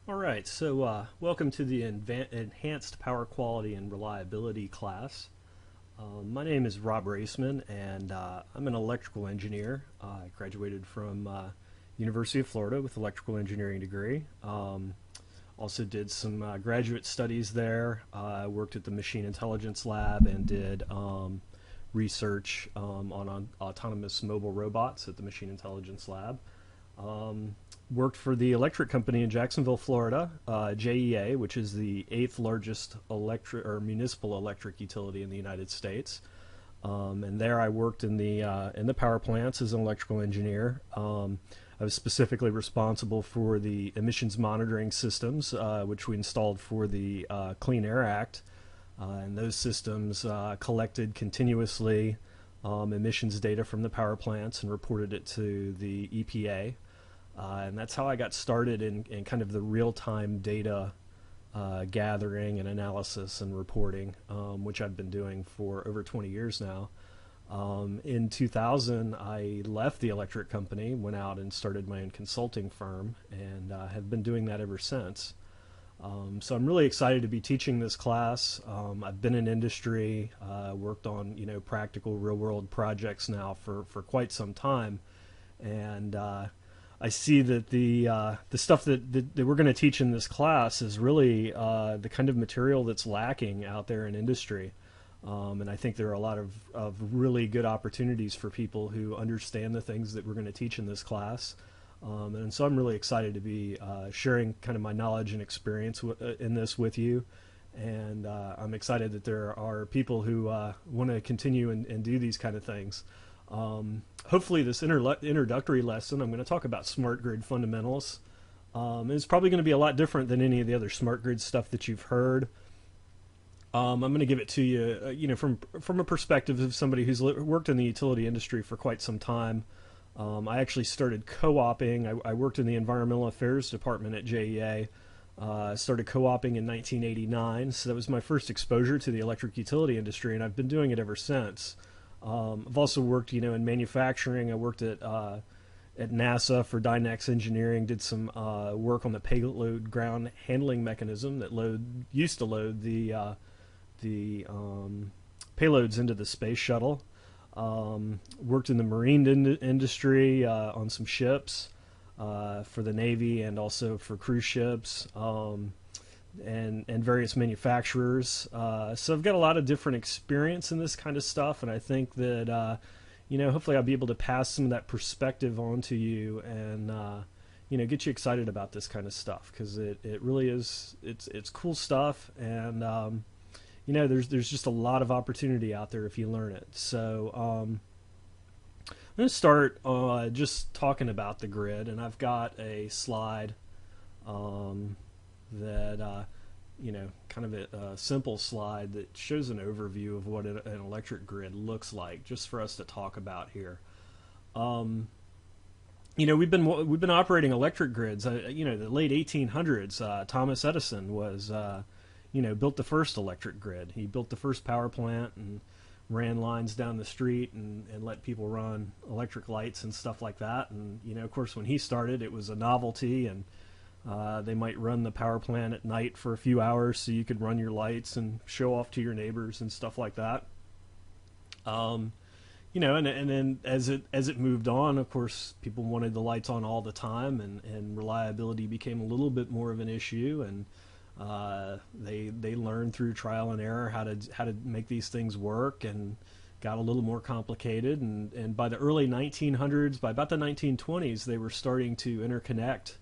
All right, welcome to the Enhanced Power Quality and Reliability class. My name is Rob Raceman, and I'm an electrical engineer. I graduated from University of Florida with electrical engineering degree. Also did some graduate studies there. I worked at the Machine Intelligence Lab and did research on autonomous mobile robots at the Machine Intelligence Lab. Um, Worked for the electric company in Jacksonville, Florida, JEA, which is the eighth largest electric or municipal electric utility in the United States. And there I worked in the power plants as an electrical engineer. I was specifically responsible for the emissions monitoring systems, which we installed for the Clean Air Act. And those systems collected continuously emissions data from the power plants and reported it to the EPA. And that's how I got started in kind of the real time data gathering and analysis and reporting, which I've been doing for over 20 years now. In 2000, I left the electric company, went out and started my own consulting firm, and have been doing that ever since. So I'm really excited to be teaching this class. I've been in industry, worked on practical real world projects now for quite some time, and I see that the stuff that we're going to teach in this class is really the kind of material that's lacking out there in industry. And I think there are a lot of really good opportunities for people who understand the things that we're going to teach in this class. And so I'm really excited to be sharing kind of my knowledge and experience in this with you. And I'm excited that there are people who want to continue and do these kind of things. Hopefully, this introductory lesson, I'm going to talk about smart grid fundamentals. It's probably going to be a lot different than any of the other smart grid stuff that you've heard. I'm going to give it to you, from a perspective of somebody who's worked in the utility industry for quite some time. I actually started co-oping. I worked in the environmental affairs department at JEA. Started co-oping in 1989, so that was my first exposure to the electric utility industry, and I've been doing it ever since. I've also worked, in manufacturing. I worked at NASA for Dynex Engineering. Did some work on the payload ground handling mechanism that used to load the payloads into the space shuttle. Worked in the marine industry on some ships for the Navy and also for cruise ships. And various manufacturers. So I've got a lot of different experience in this kind of stuff, and I think that hopefully I'll be able to pass some of that perspective on to you and get you excited about this kind of stuff because it really is it's cool stuff, and there's just a lot of opportunity out there if you learn it. So I'm going to start just talking about the grid, and I've got a slide that kind of a simple slide that shows an overview of what an electric grid looks like, just for us to talk about here. We've been operating electric grids. The late 1800s. Thomas Edison was built the first electric grid. He built the first power plant and ran lines down the street and let people run electric lights and stuff like that. And of course, when he started, it was a novelty, and they might run the power plant at night for a few hours so you could run your lights and show off to your neighbors and stuff like that. And then as it moved on, of course, people wanted the lights on all the time, and reliability became a little bit more of an issue, and they learned through trial and error how to make these things work, and got a little more complicated. And by the early 1900s, by about the 1920s, they were starting to interconnect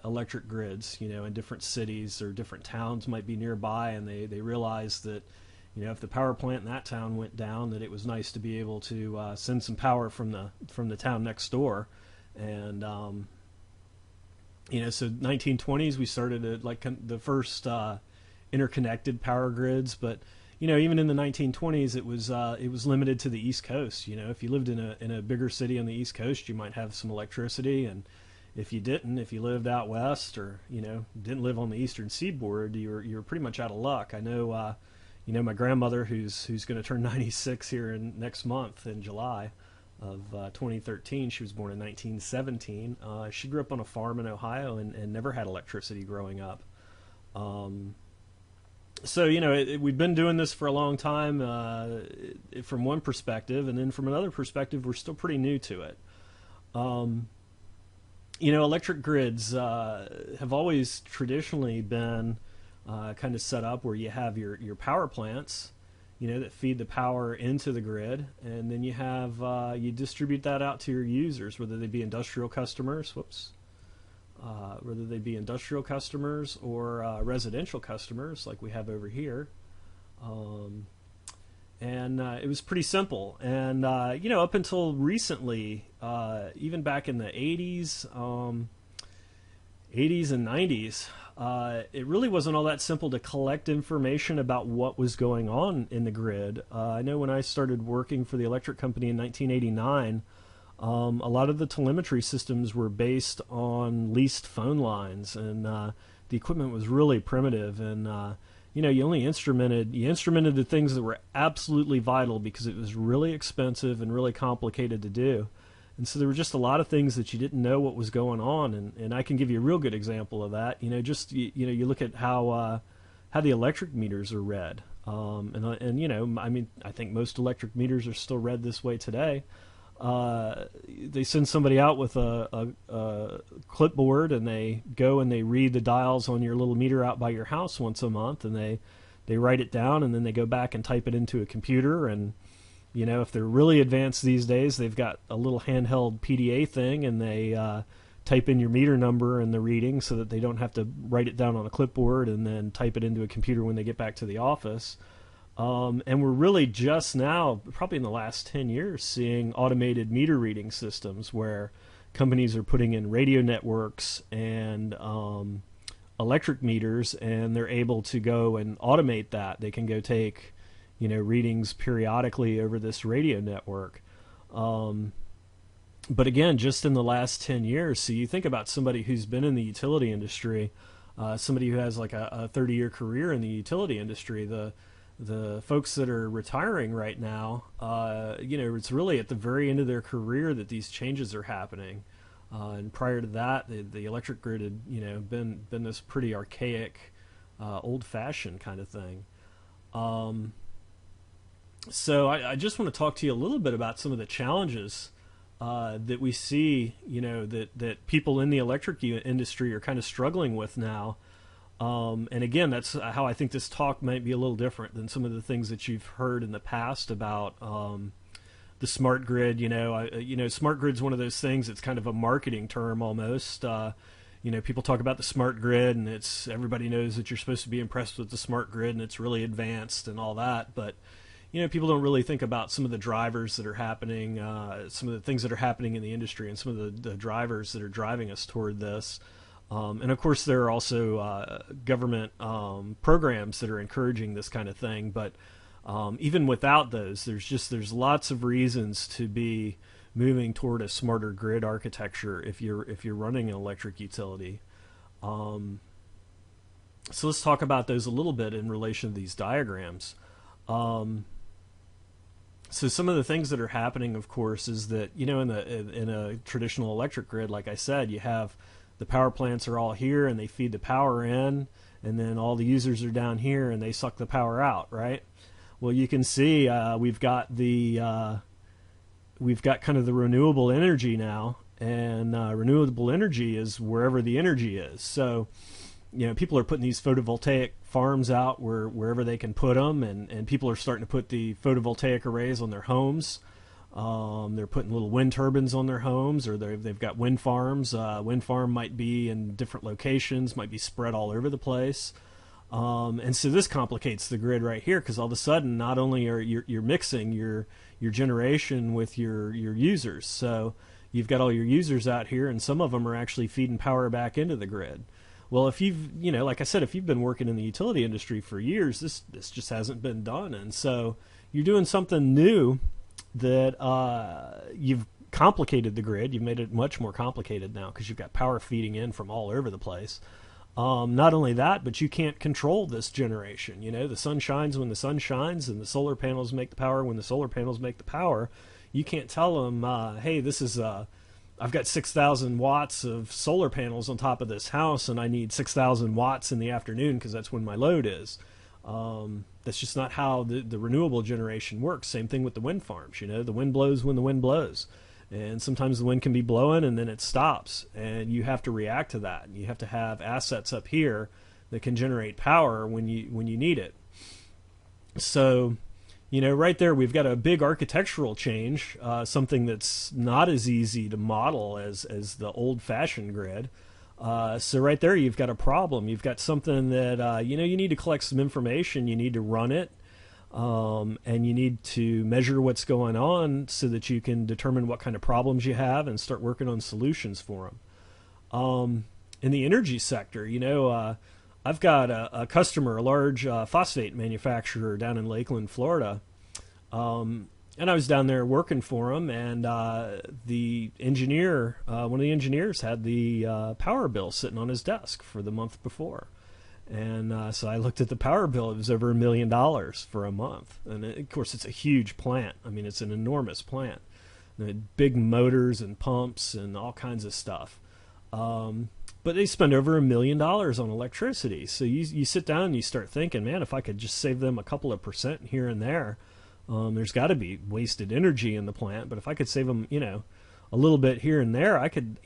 electric grids, in different cities or different towns might be nearby, and they realized that, if the power plant in that town went down, that it was nice to be able to send some power from the town next door, and so 1920s we started the first interconnected power grids, but even in the 1920s it was limited to the East Coast. If you lived in a bigger city on the East Coast, you might have some electricity, and if you didn't, if you lived out west or didn't live on the eastern seaboard, you're pretty much out of luck. I know, my grandmother who's going to turn 96 here in next month in July. 2013. She was born in 1917. She grew up on a farm in Ohio and never had electricity growing up. Um, so we've been doing this for a long time, from one perspective, and then from another perspective, we're still pretty new to it. Um, Electric grids have always traditionally been kind of set up where you have your power plants, that feed the power into the grid, and then you distribute that out to your users, whether they be industrial customers. Whether they be industrial customers or residential customers, like we have over here. Um, and It was pretty simple. And up until recently, even back in the 80s and 90s, it really wasn't all that simple to collect information about what was going on in the grid. I know when I started working for the electric company in 1989, a lot of the telemetry systems were based on leased phone lines, and the equipment was really primitive. And you only instrumented the things that were absolutely vital because it was really expensive and really complicated to do. And so there were just a lot of things that you didn't know what was going on, and I can give you a real good example of that. You look at how the electric meters are read, I think most electric meters are still read this way today. They send somebody out with a clipboard, and they go and they read the dials on your little meter out by your house once a month, and they write it down, and then they go back and type it into a computer. And if they're really advanced these days, they've got a little handheld PDA thing, and they type in your meter number and the reading so that they don't have to write it down on a clipboard and then type it into a computer when they get back to the office. And we're really just now, probably in the last 10 years, seeing automated meter reading systems where companies are putting in radio networks and electric meters, and they're able to go and automate that. They can go take, readings periodically over this radio network. But again, just in the last 10 years, so you think about somebody who's been in the utility industry, somebody who has like a 30-year career in the utility industry, the folks that are retiring right now, it's really at the very end of their career that these changes are happening. And prior to that, the electric grid had, been this pretty archaic, old-fashioned kind of thing. So I just want to talk to you a little bit about some of the challenges that we see, that people in the electric industry are kind of struggling with now. And again, that's how I think this talk might be a little different than some of the things that you've heard in the past about the smart grid. Smart grid's one of those things. It's kind of a marketing term almost. People talk about the smart grid, and everybody knows that you're supposed to be impressed with the smart grid, and it's really advanced and all that. But people don't really think about some of the drivers that are happening, some of the things that are happening in the industry, and some of the drivers that are driving us toward this. And of course, there are also government programs that are encouraging this kind of thing. But even without those, there's lots of reasons to be moving toward a smarter grid architecture if you're running an electric utility. So let's talk about those a little bit in relation to these diagrams. So some of the things that are happening, of course, is that in a traditional electric grid, like I said, you have the power plants are all here and they feed the power in, and then all the users are down here and they suck the power out, right? Well, you can see we've got kind of the renewable energy now, and renewable energy is wherever the energy is. So people are putting these photovoltaic farms out wherever they can put them, and people are starting to put the photovoltaic arrays on their homes. They're putting little wind turbines on their homes, or they've got wind farms. Wind farm might be in different locations, might be spread all over the place. And so this complicates the grid right here, because all of a sudden, not only are you're mixing your generation with your users. So you've got all your users out here, and some of them are actually feeding power back into the grid. Well, if like I said, if you've been working in the utility industry for years, this just hasn't been done. And so you're doing something new that you've complicated the grid. You've made it much more complicated now because you've got power feeding in from all over the place. Not only that, but you can't control this generation. The sun shines when the sun shines, and the solar panels make the power when the solar panels make the power. You can't tell them, hey, this is I've got 6,000 watts of solar panels on top of this house, and I need 6,000 watts in the afternoon because that's when my load is. That's just not how the renewable generation works. Same thing with the wind farms. The wind blows when the wind blows. And sometimes the wind can be blowing and then it stops. And you have to react to that. You have to have assets up here that can generate power when you need it. So, right there we've got a big architectural change, something that's not as easy to model as the old-fashioned grid. So right there you've got a problem. You've got something that, you need to collect some information. You need to run it. And you need to measure what's going on so that you can determine what kind of problems you have and start working on solutions for them. In the energy sector, I've got a customer, a large phosphate manufacturer down in Lakeland, Florida. And I was down there working for him, and the engineer, one of the engineers, had the power bill sitting on his desk for the month before. And so I looked at the power bill. It was over $1 million for a month. And of course, it's a huge plant. I mean, it's an enormous plant. Big motors and pumps and all kinds of stuff. But they spend over $1 million on electricity. So you sit down and you start thinking, man, if I could just save them a couple of percent here and there, there's got to be wasted energy in the plant. But if I could save them, a little bit here and there, I could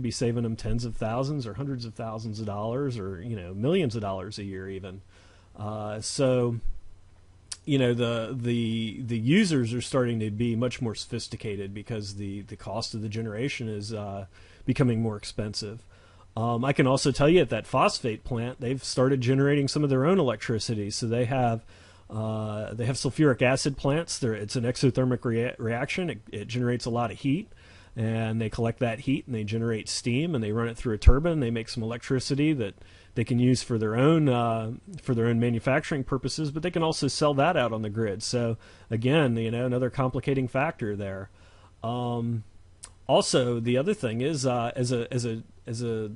be saving them tens of thousands or hundreds of thousands of dollars, or millions of dollars a year even. So the users are starting to be much more sophisticated because the cost of the generation is becoming more expensive. I can also tell you at that phosphate plant, they've started generating some of their own electricity. So they have sulfuric acid plants. It's an exothermic reaction. It generates a lot of heat. And they collect that heat and they generate steam and they run it through a turbine. They make some electricity that they can use for their own manufacturing purposes, but they can also sell that out on the grid. So again, another complicating factor there. Also, the other thing is as a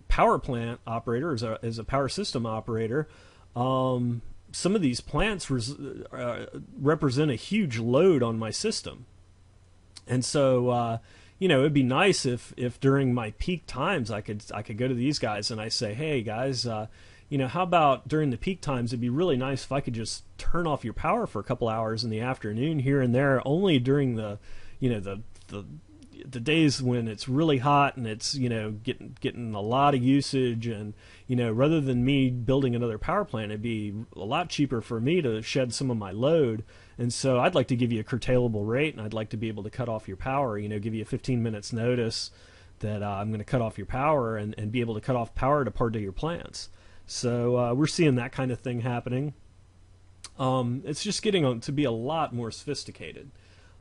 power plant operator, as a power system operator, some of these plants represent a huge load on my system. And so, it'd be nice if during my peak times I could go to these guys and I say, hey guys, how about during the peak times? It'd be really nice if I could just turn off your power for a couple hours in the afternoon here and there, only during the days when it's really hot and it's getting a lot of usage. And rather than me building another power plant, it'd be a lot cheaper for me to shed some of my load. And so I'd like to give you a curtailable rate, and I'd like to be able to cut off your power, give you a 15 minutes notice that I'm going to cut off your power and be able to cut off power to part of your plants. So we're seeing that kind of thing happening. It's just getting to be a lot more sophisticated.